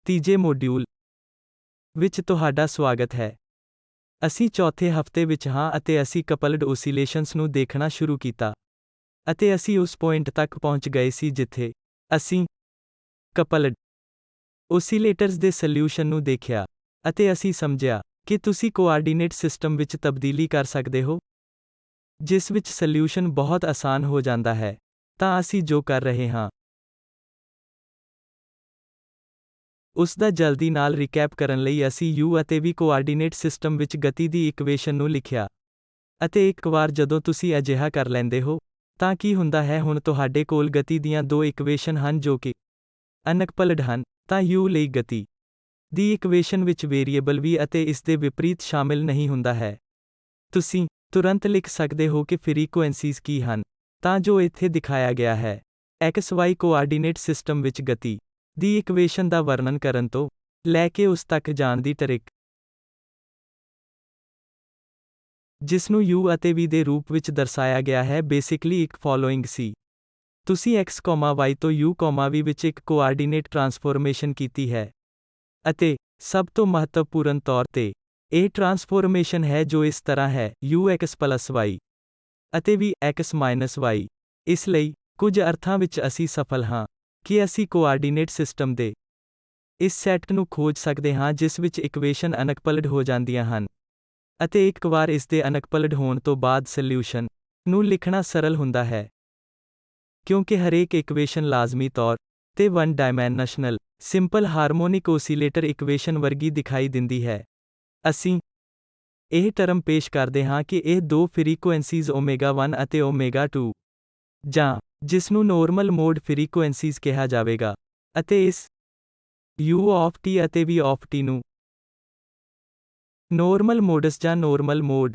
ਤੀਜੇ ਮੋਡਿਊਲ ਵਿੱਚ ਤੁਹਾਡਾ ਸਵਾਗਤ ਹੈ। ਅਸੀਂ ਚੌਥੇ ਹਫ਼ਤੇ ਵਿੱਚ ਹਾਂ ਅਤੇ ਅਸੀਂ ਕਪਲਡ ਓਸੀਲੇਸ਼ਨਸ ਨੂੰ ਦੇਖਣਾ ਸ਼ੁਰੂ ਕੀਤਾ। ਅਤੇ ਅਸੀਂ ਉਸ ਪੁਆਇੰਟ ਤੱਕ ਪਹੁੰਚ ਗਏ ਸੀ ਜਿੱਥੇ ਅਸੀਂ ਕਪਲਡ ਓਸੀਲੇਟਰਸ ਦੇ ਸੋਲਿਊਸ਼ਨ ਨੂੰ ਦੇਖਿਆ ਅਤੇ ਅਸੀਂ ਸਮਝਿਆ ਕਿ ਤੁਸੀਂ ਕੋਆਰਡੀਨੇਟ ਸਿਸਟਮ ਵਿੱਚ ਤਬਦੀਲੀ ਕਰ ਸਕਦੇ ਹੋ, ਜਿਸ ਵਿੱਚ ਸੋਲਿਊਸ਼ਨ ਬਹੁਤ ਆਸਾਨ ਹੋ ਜਾਂਦਾ ਹੈ। ਤਾਂ ਅਸੀਂ ਜੋ ਕਰ ਰਹੇ ਹਾਂ ਉਸ ਦਾ ਜਲਦੀ ਨਾਲ ਰੀਕੈਪ ਕਰਨ ਲਈ ਅਸੀਂ U ਅਤੇ V ਕੋਆਰਡੀਨੇਟ ਸਿਸਟਮ ਵਿੱਚ ਗਤੀ ਦੀ ਇਕੁਏਸ਼ਨ ਨੂੰ ਲਿਖਿਆ। ਅਤੇ ਇੱਕ ਵਾਰ ਜਦੋਂ ਤੁਸੀਂ ਅਜਿਹਾ ਕਰ ਲੈਂਦੇ ਹੋ, ਤਾਂ ਕੀ ਹੁੰਦਾ ਹੈ ਹੁਣ ਤੁਹਾਡੇ ਕੋਲ ਗਤੀ ਦੀਆਂ ਦੋ ਇਕੁਏਸ਼ਨ ਹਨ ਜੋ ਕਿ ਅਨਕਪਲਡ ਹਨ। ਤਾਂ U ਲਈ ਗਤੀ ਦੀ ਇਕੁਏਸ਼ਨ ਵਿੱਚ ਵੇਰੀਏਬਲ V ਅਤੇ ਇਸ ਦੇ ਵਿਪਰੀਤ ਸ਼ਾਮਿਲ ਨਹੀਂ ਹੁੰਦਾ ਹੈ। ਤੁਸੀਂ ਤੁਰੰਤ ਲਿਖ ਸਕਦੇ ਹੋ ਕਿ ਫ੍ਰੀਕੁਐਂਸੀਜ਼ ਕੀ ਹਨ, ਤਾਂ ਜੋ ਇੱਥੇ ਦਿਖਾਇਆ ਗਿਆ ਹੈ। XY ਕੋਆਰਡੀਨੇਟ ਸਿਸਟਮ ਵਿੱਚ ਗਤੀ ਦੀ ਇਕੁਏਸ਼ਨ ਦਾ ਵਰਣਨ ਕਰਨ ਤੋਂ ਲੈ ਕੇ ਉਸ ਤੱਕ ਜਾਣ ਦੀ ਟਰਿਕ, ਜਿਸ ਨੂੰ U ਅਤੇ V ਦੇ ਰੂਪ ਵਿੱਚ ਦਰਸਾਇਆ ਗਿਆ ਹੈ, ਬੇਸਿਕਲੀ ਇੱਕ ਫੋਲੋਇੰਗ ਸੀ। ਤੁਸੀਂ x, y ਤੋਂ U, V ਵਿੱਚ ਇੱਕ ਕੋਆਰਡੀਨੇਟ ਟਰਾਂਸਫੋਰਮੇਸ਼ਨ ਕੀਤੀ ਹੈ। ਅਤੇ ਸਭ ਤੋਂ ਮਹੱਤਵਪੂਰਨ ਤੌਰ ਤੇ, ਇਹ ਟਰਾਂਸਫੋਰਮੇਸ਼ਨ ਹੈ ਜੋ ਇਸ ਤਰ੍ਹਾਂ ਹੈ, UX+Y ਅਤੇ VX-Y। ਇਸ ਲਈ, ਕੁਝ ਅਰਥਾਂ ਵਿੱਚ ਅਸੀਂ ਸਫਲ ਹਾਂ ਕਿ ਅਸੀਂ ਕੋਆਰਡੀਨੇਟ ਸਿਸਟਮ ਦੇ ਇਸ ਸੈੱਟ ਨੂੰ ਖੋਜ ਸਕਦੇ ਹਾਂ ਜਿਸ ਵਿੱਚ ਇਕੁਏਸ਼ਨ ਅਨਕਪਲਡ ਹੋ ਜਾਂਦੀਆਂ ਹਨ। ਅਤੇ ਇੱਕ ਵਾਰ ਇਸ ਦੇ ਅਨਕਪਲਡ ਹੋਣ ਤੋਂ ਬਾਅਦ ਸੋਲਿਊਸ਼ਨ ਨੂੰ ਲਿਖਣਾ ਸਰਲ ਹੁੰਦਾ ਹੈ, ਕਿਉਂਕਿ ਹਰੇਕ ਇਕੁਏਸ਼ਨ ਲਾਜ਼ਮੀ ਤੌਰ ਤੇ one dimensional simple harmonic oscillator equation ਵਰਗੀ ਦਿਖਾਈ ਦਿੰਦੀ ਹੈ। ਅਸੀਂ ਇਹ ਟਰਮ ਪੇਸ਼ ਕਰਦੇ ਹਾਂ ਕਿ ਇਹ ਦੋ ਫ੍ਰੀਕੁਐਂਸੀਜ਼ ω1 ਅਤੇ ω2, ਜਾਂ ਜਿਸ ਨੂੰ ਨੋਰਮਲ ਮੋਡ ਫ੍ਰੀਕੁਐਂਸੀਜ਼ ਕਿਹਾ ਜਾਵੇਗਾ, ਅਤੇ ਇਸ U ਅਤੇ V ਨੂੰ ਨੋਰਮਲ ਮੋਡਸ ਜਾਂ ਨੋਰਮਲ ਮੋਡ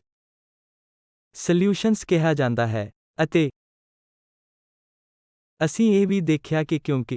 ਸੋਲਿਊਸ਼ਨਸ ਕਿਹਾ ਜਾਂਦਾ ਹੈ। ਅਤੇ ਅਸੀਂ ਇਹ ਵੀ ਦੇਖਿਆ ਕਿ ਕਿਉਂਕਿ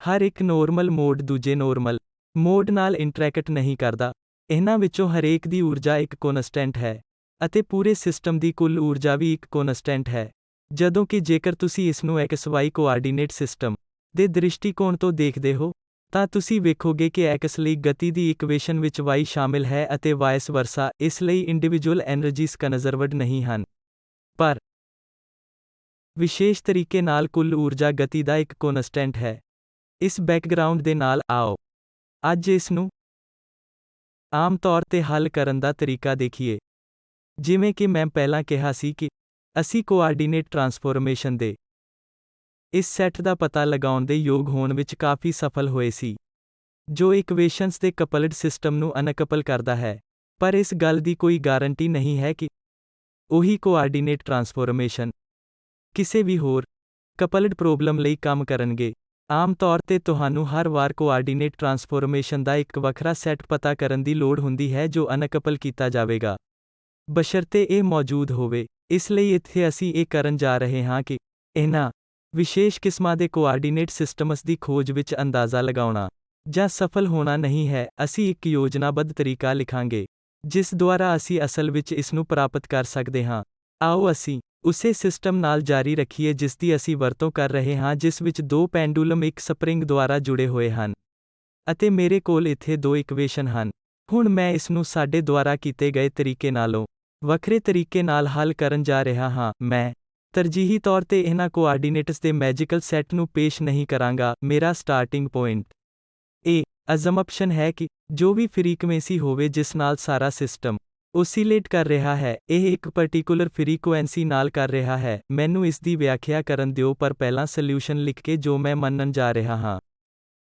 ਹਰ ਇੱਕ ਨੋਰਮਲ ਮੋਡ ਦੂਜੇ ਨੋਰਮਲ ਮੋਡ ਨਾਲ ਇੰਟਰੈਕਟ ਨਹੀਂ ਕਰਦਾ, ਇਹਨਾਂ ਵਿੱਚੋਂ ਹਰੇਕ ਦੀ ਊਰਜਾ ਇੱਕ ਕੋਨਸਟੈਂਟ ਹੈ, ਅਤੇ ਪੂਰੇ ਸਿਸਟਮ ਦੀ ਕੁੱਲ ਊਰਜਾ ਵੀ ਇੱਕ ਕੋਨਸਟੈਂਟ ਹੈ। ਜਦੋਂ ਕਿ ਜੇਕਰ ਤੁਸੀਂ ਇਸ ਨੂੰ XY ਕੋਆਰਡੀਨੇਟ ਸਿਸਟਮ ਦੇ ਦ੍ਰਿਸ਼ਟੀਕੋਣ ਤੋਂ ਦੇਖਦੇ ਹੋ, ਤਾਂ ਤੁਸੀਂ ਵੇਖੋਗੇ ਕਿ X ਲਈ ਗਤੀ ਦੀ ਇਕੁਏਸ਼ਨ ਵਿੱਚ Y ਸ਼ਾਮਿਲ ਹੈ ਅਤੇ ਵਾਇਸ ਵਰਸਾ, ਇਸ ਲਈ ਇੰਡੀਵਿਜੂਅਲ ਐਨਰਜੀਜ਼ ਕਨਜ਼ਰਵਡ ਨਹੀਂ ਹਨ, ਪਰ ਵਿਸ਼ੇਸ਼ ਤਰੀਕੇ ਨਾਲ ਕੁੱਲ ਊਰਜਾ ਗਤੀ ਦਾ ਇੱਕ ਕੋਨਸਟੈਂਟ ਹੈ। ਇਸ ਬੈਕਗ੍ਰਾਉਂਡ ਦੇ ਨਾਲ ਆਓ ਅੱਜ ਇਸ ਨੂੰ ਆਮ ਤੌਰ ਤੇ ਹੱਲ ਕਰਨ ਦਾ ਤਰੀਕਾ ਦੇਖੀਏ। ਜਿਵੇਂ ਕਿ ਮੈਂ ਪਹਿਲਾਂ ਕਿਹਾ ਸੀ ਕਿ ਅਸੀਂ ਕੋਆਰਡੀਨੇਟ ਟਰਾਂਸਫੋਰਮੇਸ਼ਨ ਦੇ ਇਸ ਸੈੱਟ ਦਾ ਪਤਾ ਲਗਾਉਣ ਦੇ ਯੋਗ ਹੋਣ ਵਿੱਚ ਕਾਫੀ ਸਫਲ ਹੋਏ ਸੀ, ਜੋ ਇਕੁਏਸ਼ਨਸ ਦੇ ਕਪਲਡ ਸਿਸਟਮ ਨੂੰ ਅਨਕਪਲ ਕਰਦਾ ਹੈ। ਪਰ ਇਸ ਗੱਲ ਦੀ ਕੋਈ ਗਾਰੰਟੀ ਨਹੀਂ ਹੈ ਕਿ ਉਹੀ ਕੋਆਰਡੀਨੇਟ ਟਰਾਂਸਫੋਰਮੇਸ਼ਨ ਕਿਸੇ ਵੀ ਹੋਰ ਕਪਲਡ ਪ੍ਰੋਬਲਮ ਲਈ ਕੰਮ ਕਰਨਗੇ। ਆਮ ਤੌਰ ਤੇ ਤੁਹਾਨੂੰ ਹਰ ਵਾਰ ਕੋਆਰਡੀਨੇਟ ਟਰਾਂਸਫੋਰਮੇਸ਼ਨ ਦਾ ਇੱਕ ਵੱਖਰਾ ਸੈੱਟ ਪਤਾ ਕਰਨ ਦੀ ਲੋੜ ਹੁੰਦੀ ਹੈ ਜੋ ਅਨਕਪਲ ਕੀਤਾ ਜਾਵੇਗਾ, ਬਸ਼ਰਤੇ ਇਹ ਮੌਜੂਦ ਹੋਵੇ। ਇਸ ਲਈ ਇੱਥੇ ਅਸੀਂ ਇਹ ਕਰਨ ਜਾ ਰਹੇ ਹਾਂ ਕਿ ਇਹਨਾਂ ਵਿਸ਼ੇਸ਼ ਕਿਸਮਾਂ ਦੇ ਕੋਆਰਡੀਨੇਟ ਸਿਸਟਮਸ ਦੀ ਖੋਜ ਵਿੱਚ ਅੰਦਾਜ਼ਾ ਲਗਾਉਣਾ ਜਾਂ ਸਫਲ ਹੋਣਾ ਨਹੀਂ ਹੈ। ਅਸੀਂ ਇੱਕ ਯੋਜਨਾਬੱਧ ਤਰੀਕਾ ਲਿਖਾਂਗੇ ਜਿਸ ਦੁਆਰਾ ਅਸੀਂ ਅਸਲ ਵਿੱਚ ਇਸ ਨੂੰ ਪ੍ਰਾਪਤ ਕਰ ਸਕਦੇ ਹਾਂ। ਆਓ ਅਸੀਂ ਉਸੇ ਸਿਸਟਮ ਨਾਲ ਜਾਰੀ ਰੱਖੀਏ ਜਿਸ ਦੀ ਅਸੀਂ ਵਰਤੋਂ ਕਰ ਰਹੇ ਹਾਂ, ਜਿਸ ਵਿੱਚ ਦੋ ਪੈਂਡੂਲਮ ਇੱਕ ਸਪਰਿੰਗ ਦੁਆਰਾ ਜੁੜੇ ਹੋਏ ਹਨ। ਅਤੇ ਮੇਰੇ ਕੋਲ ਇੱਥੇ ਦੋ ਇਕੁਏਸ਼ਨ ਹਨ। ਹੁਣ ਮੈਂ ਇਸ ਨੂੰ ਸਾਡੇ ਦੁਆਰਾ ਕੀਤੇ ਗਏ ਤਰੀਕੇ ਨਾਲੋਂ ਵੱਖਰੇ ਤਰੀਕੇ ਨਾਲ ਹੱਲ ਕਰਨ ਜਾ ਰਿਹਾ ਹਾਂ। ਮੈਂ ਤਰਜੀਹੀ ਤੌਰ ਤੇ ਇਹਨਾਂ ਕੋਆਰਡੀਨੇਟਸ ਦੇ ਮੈਜੀਕਲ ਸੈੱਟ ਨੂੰ ਪੇਸ਼ ਨਹੀਂ ਕਰਾਂਗਾ। ਮੇਰਾ ਸਟਾਰਟਿੰਗ ਪੁਆਇੰਟ ਇਹ ਅਜ਼ੰਪਸ਼ਨ ਹੈ ਕਿ ਜੋ ਵੀ ਫ੍ਰੀਕੁਐਂਸੀ ਹੋਵੇ ਜਿਸ ਨਾਲ ਸਾਰਾ ਸਿਸਟਮ ਓਸੀਲੇਟ ਕਰ ਰਿਹਾ ਹੈ, ਇਹ ਇੱਕ ਪਾਰਟਿਕੂਲਰ ਫ੍ਰੀਕੁਐਂਸੀ ਨਾਲ ਕਰ ਰਿਹਾ ਹੈ। ਮੈਨੂੰ ਇਸ ਦੀ ਵਿਆਖਿਆ ਕਰਨ ਦਿਓ, ਪਰ ਪਹਿਲਾਂ ਸੋਲਿਊਸ਼ਨ ਲਿਖ ਕੇ ਜੋ ਮੈਂ ਮੰਨਣ ਜਾ ਰਿਹਾ ਹਾਂ।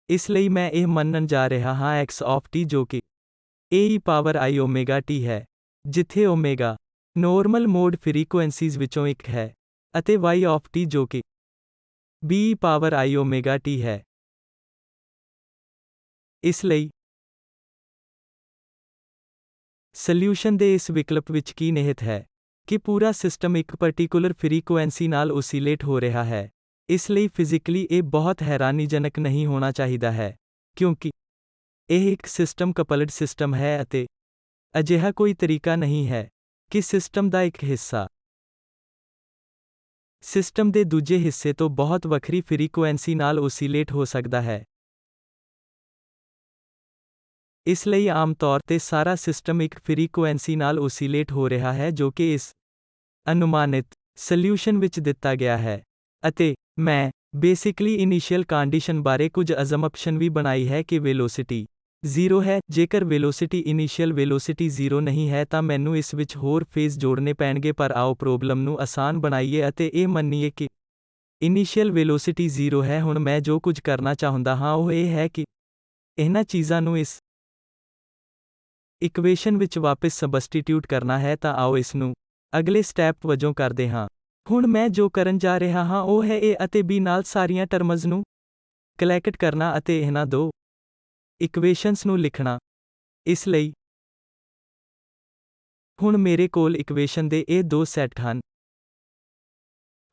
ਇਸ ਲਈ ਮੈਂ ਇਹ ਮੰਨਣ ਜਾ ਰਿਹਾ ਹਾਂ x ਜੋ ਕਿ Aeiωt ਹੈ, ਜਿੱਥੇ ω ਨੋਰਮਲ ਮੋਡ ਫ੍ਰੀਕੁਐਂਸੀਜ਼ ਵਿੱਚੋਂ ਇੱਕ ਹੈ, ਅਤੇ y ਜੋ ਕਿ Beiωt ਹੈ। ਇਸ ਲਈ ਸੋਲਿਊਸ਼ਨ ਦੇ ਇਸ ਵਿਕਲਪ ਵਿੱਚ ਕੀ ਨਿਹਿਤ ਹੈ ਕਿ ਪੂਰਾ ਸਿਸਟਮ ਇੱਕ ਪਾਰਟਿਕੂਲਰ ਫ੍ਰੀਕੁਐਂਸੀ ਨਾਲ ਓਸੀਲੇਟ ਹੋ ਰਿਹਾ ਹੈ। ਇਸ ਲਈ ਫਿਜ਼ੀਕਲੀ ਇਹ ਬਹੁਤ ਹੈਰਾਨੀਜਨਕ ਨਹੀਂ ਹੋਣਾ ਚਾਹੀਦਾ ਹੈ, ਕਿਉਂਕਿ ਇਹ ਇੱਕ ਸਿਸਟਮ ਕਪਲਡ ਸਿਸਟਮ ਹੈ ਅਤੇ ਅਜਿਹਾ ਕੋਈ ਤਰੀਕਾ ਨਹੀਂ ਹੈ ਕਿ ਸਿਸਟਮ ਦਾ ਇੱਕ ਹਿੱਸਾ ਸਿਸਟਮ ਦੇ ਦੂਜੇ ਹਿੱਸੇ ਤੋਂ ਬਹੁਤ ਵੱਖਰੀ ਫ੍ਰੀਕੁਐਂਸੀ ਨਾਲ ਓਸੀਲੇਟ ਹੋ ਸਕਦਾ ਹੈ। ਇਸ ਲਈ ਆਮ ਤੌਰ ਤੇ ਸਾਰਾ ਸਿਸਟਮ ਇੱਕ ਫ੍ਰੀਕੁਐਂਸੀ ਨਾਲ ਓਸੀਲੇਟ ਹੋ ਰਿਹਾ ਹੈ ਜੋ ਕਿ ਇਸ ਅਨੁਮਾਨਿਤ ਸੋਲਿਊਸ਼ਨ ਵਿੱਚ ਦਿੱਤਾ ਗਿਆ ਹੈ। ਅਤੇ ਮੈਂ ਬੇਸਿਕਲੀ ਇਨੀਸ਼ੀਅਲ ਕੰਡੀਸ਼ਨ ਬਾਰੇ ਕੁਝ ਅਜ਼ੰਪਸ਼ਨ ਵੀ ਬਣਾਈ ਹੈ ਕਿ ਵੈਲੋਸਿਟੀ 0 ਹੈ। ਜੇਕਰ ਵੈਲੋਸਿਟੀ ਇਨੀਸ਼ੀਅਲ ਵੈਲੋਸਿਟੀ 0 ਨਹੀਂ ਹੈ ਤਾਂ ਮੈਨੂੰ ਇਸ ਵਿੱਚ ਹੋਰ ਫੇਜ਼ ਜੋੜਨੇ ਪੈਣਗੇ, ਪਰ ਆਓ ਪ੍ਰੋਬਲਮ ਨੂੰ ਆਸਾਨ ਬਣਾਈਏ ਅਤੇ ਇਹ ਮੰਨੀਏ ਕਿ ਇਨੀਸ਼ੀਅਲ ਵੈਲੋਸਿਟੀ 0 ਹੈ। ਹੁਣ ਮੈਂ ਜੋ ਕੁਝ ਕਰਨਾ ਚਾਹੁੰਦਾ ਹਾਂ ਉਹ ਇਹ ਹੈ ਕਿ ਇਹਨਾਂ ਚੀਜ਼ਾਂ ਨੂੰ ਇਸ ਇਕੁਏਸ਼ਨ ਵਿੱਚ ਵਾਪਸ ਸਬਸਟੀਟਿਊਟ ਕਰਨਾ ਹੈ। ਤਾਂ ਆਓ ਇਸ ਨੂੰ ਅਗਲੇ ਸਟੈਪ ਵਜੋਂ ਕਰਦੇ ਹਾਂ। ਹੁਣ ਮੈਂ ਜੋ ਕਰਨ ਜਾ ਰਿਹਾ ਹਾਂ ਉਹ ਹੈ A ਅਤੇ B ਨਾਲ ਸਾਰੀਆਂ ਟਰਮਜ਼ ਨੂੰ ਕਲੈਕਟ ਕਰਨਾ ਅਤੇ ਇਹਨਾਂ ਦੋ ਇਕੁਏਸ਼ਨਸ ਨੂੰ ਲਿਖਣਾ। ਇਸ ਲਈ ਹੁਣ ਮੇਰੇ ਕੋਲ ਇਕੁਏਸ਼ਨ ਦੇ ਇਹ ਦੋ ਸੈੱਟ ਹਨ।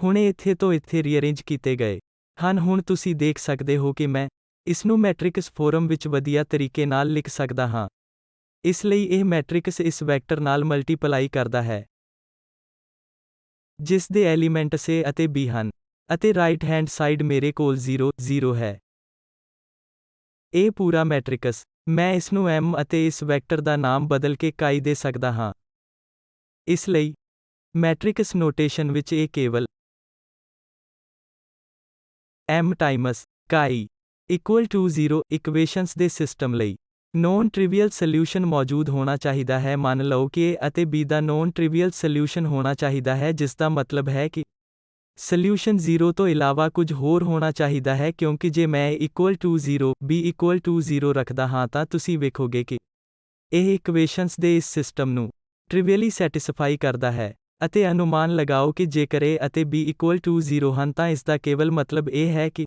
ਹੁਣ ਇਹ ਇੱਥੇ ਤੋਂ ਇੱਥੇ ਰੀਅਰੇਂਜ ਕੀਤੇ ਗਏ ਹਨ। ਹੁਣ ਤੁਸੀਂ ਦੇਖ ਸਕਦੇ ਹੋ ਕਿ ਮੈਂ ਇਸ ਨੂੰ ਮੈਟ੍ਰਿਕਸ ਫਾਰਮ ਵਿੱਚ ਵਧੀਆ ਤਰੀਕੇ ਨਾਲ ਲਿਖ ਸਕਦਾ ਹਾਂ। ਇਸ ਲਈ ਇਹ ਮੈਟ੍ਰਿਕਸ ਇਸ ਵੈਕਟਰ ਨਾਲ ਮਲਟੀਪਲਾਈ ਕਰਦਾ ਹੈ ਜਿਸ ਦੇ ਐਲੀਮੈਂਟਸ A ਅਤੇ B ਹਨ, ਅਤੇ ਰਾਈਟ ਹੈਂਡ ਸਾਈਡ ਮੇਰੇ ਕੋਲ 0, 0 ਹੈ। ਇਹ ਪੂਰਾ ਮੈਟ੍ਰਿਕਸ ਮੈਂ ਇਸ ਨੂੰ M ਅਤੇ ਇਸ ਵੈਕਟਰ ਦਾ ਨਾਮ ਬਦਲ ਕੇ chi ਦੇ ਸਕਦਾ ਹਾਂ। ਇਸ ਲਈ ਮੈਟ੍ਰਿਕਸ ਨੋਟੇਸ਼ਨ ਵਿੱਚ ਇਹ ਕੇਵਲ M times chi equal to 0 equations ਦੇ ਸਿਸਟਮ ਲਈ ਨੌਨ ਟ੍ਰਿਵੀਅਲ ਸੋਲਿਊਸ਼ਨ ਮੌਜੂਦ ਹੋਣਾ ਚਾਹੀਦਾ ਹੈ। ਮੰਨ ਲਓ ਕਿ A ਅਤੇ B ਦਾ ਨੌਨ ਟ੍ਰਿਵੀਅਲ ਸੋਲਿਊਸ਼ਨ ਹੋਣਾ ਚਾਹੀਦਾ ਹੈ, ਜਿਸ ਦਾ ਮਤਲਬ ਹੈ ਕਿ ਸੋਲਿਊਸ਼ਨ 0 ਤੋਂ ਇਲਾਵਾ ਕੁਝ ਹੋਰ ਹੋਣਾ ਚਾਹੀਦਾ ਹੈ, ਕਿਉਂਕਿ ਜੇ ਮੈਂ A equal to 0, B equal to 0 ਰੱਖਦਾ ਹਾਂ ਤਾਂ ਤੁਸੀਂ ਵੇਖੋਗੇ ਕਿ ਇਹ ਇਕੁਏਸ਼ਨਸ ਦੇ ਇਸ ਸਿਸਟਮ ਨੂੰ ਟ੍ਰਿਵੀਅਲੀ ਸੈਟੀਸਫਾਈ ਕਰਦਾ ਹੈ। ਅਤੇ ਅਨੁਮਾਨ ਲਗਾਓ ਕਿ ਜੇਕਰ A ਅਤੇ B ਇਕੁਅਲ ਟੂ 0 ਹਨ ਤਾਂ ਇਸ ਦਾ ਕੇਵਲ ਮਤਲਬ ਇਹ ਹੈ ਕਿ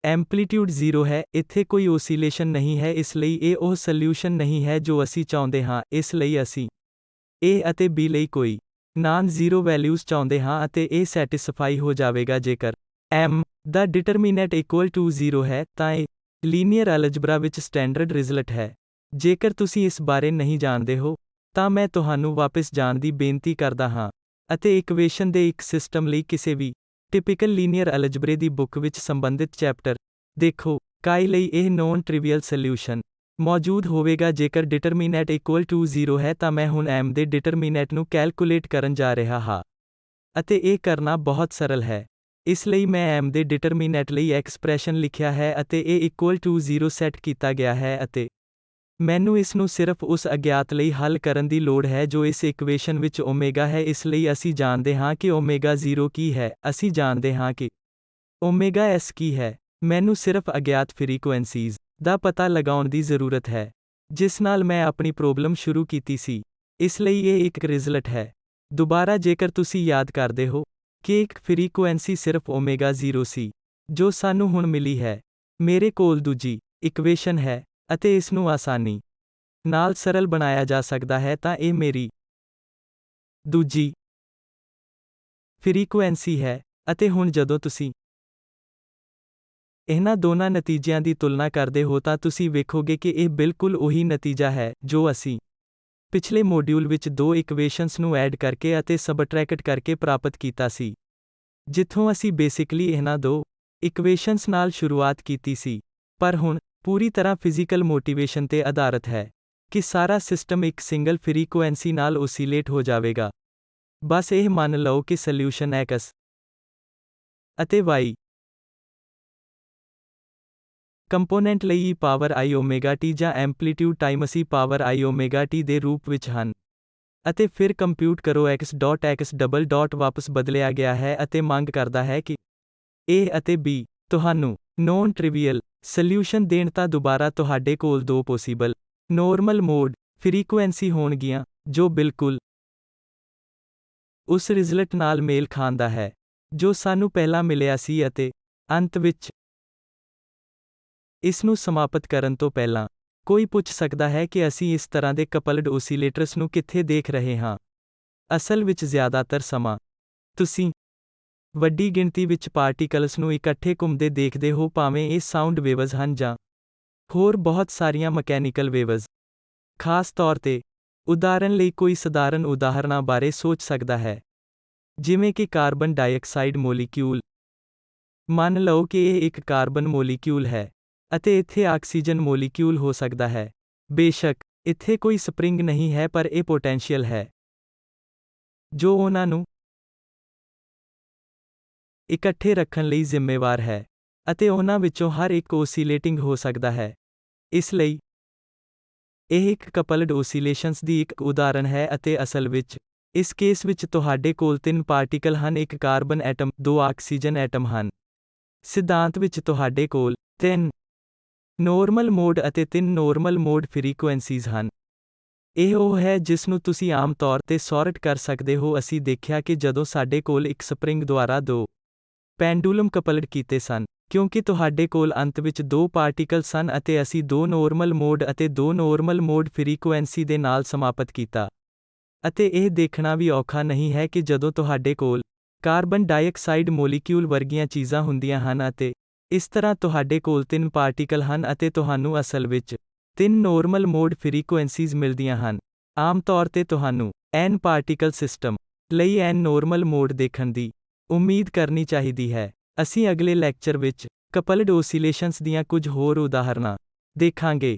ਐਂਪਲੀਟਿਊਡ 0 ਹੈ, ਇੱਥੇ ਕੋਈ ਓਸੀਲੇਸ਼ਨ ਨਹੀਂ ਹੈ। ਇਸ ਲਈ ਇਹ ਉਹ ਸੋਲਿਊਸ਼ਨ ਨਹੀਂ ਹੈ ਜੋ ਅਸੀਂ ਚਾਹੁੰਦੇ ਹਾਂ। ਇਸ ਲਈ ਅਸੀਂ A ਅਤੇ B ਲਈ ਕੋਈ ਨਾਨ ਜ਼ੀਰੋ ਵੈਲਿਊਜ਼ ਚਾਹੁੰਦੇ ਹਾਂ ਅਤੇ ਇਹ ਸੈਟੀਸਫਾਈ ਹੋ ਜਾਵੇਗਾ ਜੇਕਰ M ਦਾ ਡਿਟਰਮੀਨੈਂਟ ਇਕੁਅਲ ਟੂ 0 ਹੈ ਤਾਂ ਇਹ ਲੀਨੀਅਰ ਅਲਜਬਰਾ ਵਿੱਚ ਸਟੈਂਡਰਡ ਰਿਜ਼ਲਟ ਹੈ। ਜੇਕਰ ਤੁਸੀਂ ਇਸ ਬਾਰੇ ਨਹੀਂ ਜਾਣਦੇ ਹੋ ਤਾਂ ਮੈਂ ਤੁਹਾਨੂੰ ਵਾਪਸ ਜਾਣ ਦੀ ਬੇਨਤੀ ਕਰਦਾ ਹਾਂ ਅਤੇ ਇਕੁਏਸ਼ਨ ਦੇ ਇੱਕ ਸਿਸਟਮ ਲਈ ਕਿਸੇ ਵੀ ਟਿਪੀਕਲ ਲੀਨੀਅਰ ਅਲਜਬਰੇ ਦੀ ਬੁੱਕ ਵਿੱਚ ਸੰਬੰਧਿਤ ਚੈਪਟਰ ਦੇਖੋ। chi ਲਈ ਇਹ ਨੌਨ ਟ੍ਰਿਵੀਅਲ ਸੋਲਿਊਸ਼ਨ ਮੌਜੂਦ ਹੋਵੇਗਾ ਜੇਕਰ ਡਿਟਰਮੀਨੈਂਟ ਇਕੁਅਲ ਟੂ 0 ਹੈ। ਤਾਂ ਮੈਂ ਹੁਣ M ਦੇ ਡਿਟਰਮੀਨੈਂਟ ਨੂੰ ਕੈਲਕੁਲੇਟ ਕਰਨ ਜਾ ਰਿਹਾ ਹਾਂ ਅਤੇ ਇਹ ਕਰਨਾ ਬਹੁਤ ਸਰਲ ਹੈ। ਇਸ ਲਈ ਮੈਂ M ਦੇ ਡਿਟਰਮੀਨੈਂਟ ਲਈ ਐਕਸਪ੍ਰੈਸ਼ਨ ਲਿਖਿਆ ਹੈ ਅਤੇ ਇਹ ਇਕੁਅਲ ਟੂ 0 ਸੈੱਟ ਕੀਤਾ ਗਿਆ ਹੈ ਅਤੇ ਮੈਨੂੰ ਇਸ ਨੂੰ ਸਿਰਫ ਉਸ ਅਗਿਆਤ ਲਈ ਹੱਲ ਕਰਨ ਦੀ ਲੋੜ ਹੈ ਜੋ ਇਸ ਇਕੁਏਸ਼ਨ ਵਿੱਚ ਓਮੇਗਾ ਹੈ। ਇਸ ਲਈ ਅਸੀਂ ਜਾਣਦੇ ਹਾਂ ਕਿ ਓਮੇਗਾ 0 ਕੀ ਹੈ, ਅਸੀਂ ਜਾਣਦੇ ਹਾਂ ਕਿ ਓਮੇਗਾ S ਕੀ ਹੈ। ਮੈਨੂੰ ਸਿਰਫ ਅਗਿਆਤ ਫ੍ਰੀਕੁਐਂਸੀਜ਼ ਦਾ ਪਤਾ ਲਗਾਉਣ ਦੀ ਜ਼ਰੂਰਤ ਹੈ ਜਿਸ ਨਾਲ ਮੈਂ ਆਪਣੀ ਪ੍ਰੋਬਲਮ ਸ਼ੁਰੂ ਕੀਤੀ ਸੀ। ਇਸ ਲਈ ਇਹ ਇੱਕ ਰਿਜ਼ਲਟ ਹੈ। ਦੁਬਾਰਾ ਜੇਕਰ ਤੁਸੀਂ ਯਾਦ ਕਰਦੇ ਹੋ ਕਿ ਇੱਕ ਫ੍ਰੀਕੁਐਂਸੀ ਸਿਰਫ ਓਮੇਗਾ 0 ਸੀ ਜੋ ਸਾਨੂੰ ਹੁਣ ਮਿਲੀ ਹੈ, ਮੇਰੇ ਕੋਲ ਦੂਜੀ ਇਕੁਏਸ਼ਨ ਹੈ ਅਤੇ ਇਸ ਨੂੰ ਆਸਾਨੀ ਨਾਲ ਸਰਲ ਬਣਾਇਆ ਜਾ ਸਕਦਾ ਹੈ। ਤਾਂ ਇਹ ਮੇਰੀ ਦੂਜੀ ਫ੍ਰੀਕੁਐਂਸੀ ਹੈ ਅਤੇ ਹੁਣ ਜਦੋਂ ਤੁਸੀਂ ਇਹਨਾਂ ਦੋਨਾਂ ਨਤੀਜਿਆਂ ਦੀ ਤੁਲਨਾ ਕਰਦੇ ਹੋ ਤਾਂ ਤੁਸੀਂ ਵੇਖੋਗੇ ਕਿ ਇਹ ਬਿਲਕੁਲ ਉਹੀ ਨਤੀਜਾ ਹੈ ਜੋ ਅਸੀਂ ਪਿਛਲੇ ਮੋਡਿਊਲ ਵਿੱਚ ਦੋ ਇਕੁਏਸ਼ਨਸ ਨੂੰ ਐਡ ਕਰਕੇ ਅਤੇ ਸਬਟਰੈਕਟ ਕਰਕੇ ਪ੍ਰਾਪਤ ਕੀਤਾ ਸੀ, ਜਿੱਥੋਂ ਅਸੀਂ ਬੇਸਿਕਲੀ ਇਹਨਾਂ ਦੋ ਇਕੁਏਸ਼ਨਸ ਨਾਲ ਸ਼ੁਰੂਆਤ ਕੀਤੀ ਸੀ। ਪਰ ਹੁਣ ਪੂਰੀ ਤਰ੍ਹਾਂ ਫਿਜ਼ੀਕਲ ਮੋਟੀਵੇਸ਼ਨ ਤੇ ਆਧਾਰਿਤ ਹੈ ਕਿ ਸਾਰਾ ਸਿਸਟਮ ਇੱਕ ਸਿੰਗਲ ਫ੍ਰੀਕੁਐਂਸੀ ਨਾਲ ਓਸੀਲੇਟ ਹੋ ਜਾਵੇਗਾ। ਬਸ ਇਹ ਮੰਨ ਲਓ ਕਿ ਸੋਲਿਊਸ਼ਨ X ਅਤੇ Y ਕੰਪੋਨੈਂਟ ਲਈ ਪਾਵਰ I ਓਮੇਗਾ T ਜਾਂ amplitude Times power I omega T ਦੇ ਰੂਪ ਵਿੱਚ ਹਨ। ਅਤੇ ਫਿਰ ਕੰਪਿਊਟ ਕਰੋ x.x ਵਾਪਸ ਬਦਲਿਆ ਗਿਆ ਹੈ ਅਤੇ ਮੰਗ ਕਰਦਾ ਹੈ ਕਿ A ਅਤੇ B ਤੁਹਾਨੂੰ ਨੌਨ ਟ੍ਰਿਵੀਅਲ ਸੋਲਿਊਸ਼ਨ ਦੇਣ। ਤਾਂ ਦੁਬਾਰਾ ਤੁਹਾਡੇ ਕੋਲ ਦੋ ਪੋਸੀਬਲ ਨੋਰਮਲ ਮੋਡ ਫ੍ਰੀਕੁਐਂਸੀ ਹੋਣਗੀਆਂ ਜੋ ਬਿਲਕੁਲ ਉਸ ਰਿਜ਼ਲਟ ਨਾਲ ਮੇਲ ਖਾਂਦਾ ਹੈ ਜੋ ਸਾਨੂੰ ਪਹਿਲਾਂ ਮਿਲਿਆ ਸੀ। ਅਤੇ ਅੰਤ ਵਿੱਚ ਇਸ ਨੂੰ ਸਮਾਪਤ ਕਰਨ ਤੋਂ ਪਹਿਲਾਂ ਕੋਈ ਪੁੱਛ ਸਕਦਾ ਹੈ ਕਿ ਅਸੀਂ ਇਸ ਤਰ੍ਹਾਂ ਦੇ ਕਪਲਡ ਓਸੀਲੇਟਰਸ ਨੂੰ ਕਿੱਥੇ ਦੇਖ ਰਹੇ ਹਾਂ। ਅਸਲ ਵਿੱਚ ਜ਼ਿਆਦਾਤਰ ਸਮਾਂ ਤੁਸੀਂ ਵੱਡੀ ਗਿਣਤੀ ਵਿੱਚ ਪਾਰਟੀਕਲਸ ਨੂੰ ਇਕੱਠੇ ਘੁੰਮਦੇ ਦੇਖਦੇ ਹੋ, ਭਾਵੇਂ ਇਹ ਸਾਊਂਡ ਵੇਵਜ਼ ਹਨ ਜਾਂ ਹੋਰ ਬਹੁਤ ਸਾਰੀਆਂ ਮਕੈਨੀਕਲ ਵੇਵਜ਼। ਖਾਸ ਤੌਰ ਤੇ ਉਦਾਹਰਣ ਲਈ ਕੋਈ ਸਧਾਰਨ ਉਦਾਹਰਣਾਂ ਬਾਰੇ ਸੋਚ ਸਕਦਾ ਹੈ। ਜਿਵੇਂ ਕਿ ਕਾਰਬਨ ਡਾਈਆਕਸਾਈਡ ਮੋਲੀਕਿਊਲ। ਮੰਨ ਲਓ ਕਿ ਇਹ ਇੱਕ ਕਾਰਬਨ ਮੋਲੀਕਿਊਲ ਹੈ ਅਤੇ ਇੱਥੇ ਆਕਸੀਜਨ ਮੋਲੀਕਿਊਲ ਹੋ ਸਕਦਾ ਹੈ। ਬੇਸ਼ੱਕ, ਇੱਥੇ ਕੋਈ ਸਪਰਿੰਗ ਨਹੀਂ ਹੈ, ਪਰ ਇਹ ਪੋਟੈਂਸ਼ੀਅਲ ਹੈ ਜੋ ਉਹਨਾਂ ਨੂੰ ਇਕੱਠੇ ਰੱਖਣ ਲਈ ਜ਼ਿੰਮੇਵਾਰ ਹੈ, ਅਤੇ ਉਹਨਾਂ ਵਿੱਚੋਂ ਹਰ ਇੱਕ ਓਸੀਲੇਟਿੰਗ ਹੋ ਸਕਦਾ ਹੈ। ਇਸ ਲਈ, ਇਹ ਇੱਕ ਕਪਲਡ ਓਸੀਲੇਸ਼ਨਸ ਦੀ ਇੱਕ ਉਦਾਹਰਣ ਹੈ ਅਤੇ ਅਸਲ ਵਿੱਚ, ਇਸ ਕੇਸ ਵਿੱਚ ਤੁਹਾਡੇ ਕੋਲ 3 ਪਾਰਟੀਕਲ ਹਨ, ਇੱਕ ਕਾਰਬਨ ਐਟਮ, 2 ਆਕਸੀਜਨ ਐਟਮ ਹਨ। ਸਿਧਾਂਤ ਵਿੱਚ ਤੁਹਾਡੇ ਕੋਲ 3 ਨੋਰਮਲ ਮੋਡ ਅਤੇ 3 ਨੋਰਮਲ ਮੋਡ ਫ੍ਰੀਕੁਐਂਸੀਜ਼ ਹਨ। ਇਹ ਉਹ ਹੈ ਜਿਸ ਨੂੰ ਤੁਸੀਂ ਆਮ ਤੌਰ ਤੇ ਸੌਰਟ ਕਰ ਸਕਦੇ ਹੋ। ਅਸੀਂ ਦੇਖਿਆ ਕਿ ਜਦੋਂ ਸਾਡੇ ਕੋਲ ਇੱਕ ਸਪਰਿੰਗ ਦੁਆਰਾ 2 ਪੈਂਡੂਲਮ ਕਪਲਡ ਕੀਤੇ ਸਨ, ਕਿਉਂਕਿ ਤੁਹਾਡੇ ਕੋਲ ਅੰਤ ਵਿੱਚ 2 ਪਾਰਟੀਕਲ ਸਨ ਅਤੇ ਅਸੀਂ 2 ਨੋਰਮਲ ਮੋਡ ਅਤੇ 2 ਨੋਰਮਲ ਮੋਡ ਫ੍ਰੀਕੁਐਂਸੀ ਦੇ ਨਾਲ ਸਮਾਪਤ ਕੀਤਾ। ਅਤੇ ਇਹ ਦੇਖਣਾ ਵੀ ਔਖਾ ਨਹੀਂ ਹੈ ਕਿ ਜਦੋਂ ਤੁਹਾਡੇ ਕੋਲ ਕਾਰਬਨ ਡਾਈਆਕਸਾਈਡ ਮੋਲੀਕਿਊਲ ਵਰਗੀਆਂ ਚੀਜ਼ਾਂ ਹੁੰਦੀਆਂ ਹਨ ਅਤੇ ਇਸ ਤਰ੍ਹਾਂ ਤੁਹਾਡੇ ਕੋਲ 3 ਪਾਰਟੀਕਲ ਹਨ ਅਤੇ ਤੁਹਾਨੂੰ ਅਸਲ ਵਿੱਚ 3 ਨੋਰਮਲ ਮੋਡ ਫ੍ਰੀਕੁਐਂਸੀਜ਼ ਮਿਲਦੀਆਂ ਹਨ। ਆਮ ਤੌਰ ਤੇ ਤੁਹਾਨੂੰ n ਪਾਰਟੀਕਲ ਸਿਸਟਮ ਲਈ n ਨੋਰਮਲ ਮੋਡ ਦੇਖਣ ਦੀ ਉਮੀਦ ਕਰਨੀ ਚਾਹੀਦੀ ਹੈ। ਅਸੀਂ ਅਗਲੇ ਲੈਕਚਰ ਵਿੱਚ ਕਪਲਡ ਓਸੀਲੇਸ਼ਨਸ ਦੀਆਂ ਕੁਝ ਹੋਰ ਉਦਾਹਰਨਾਂ ਦੇਖਾਂਗੇ।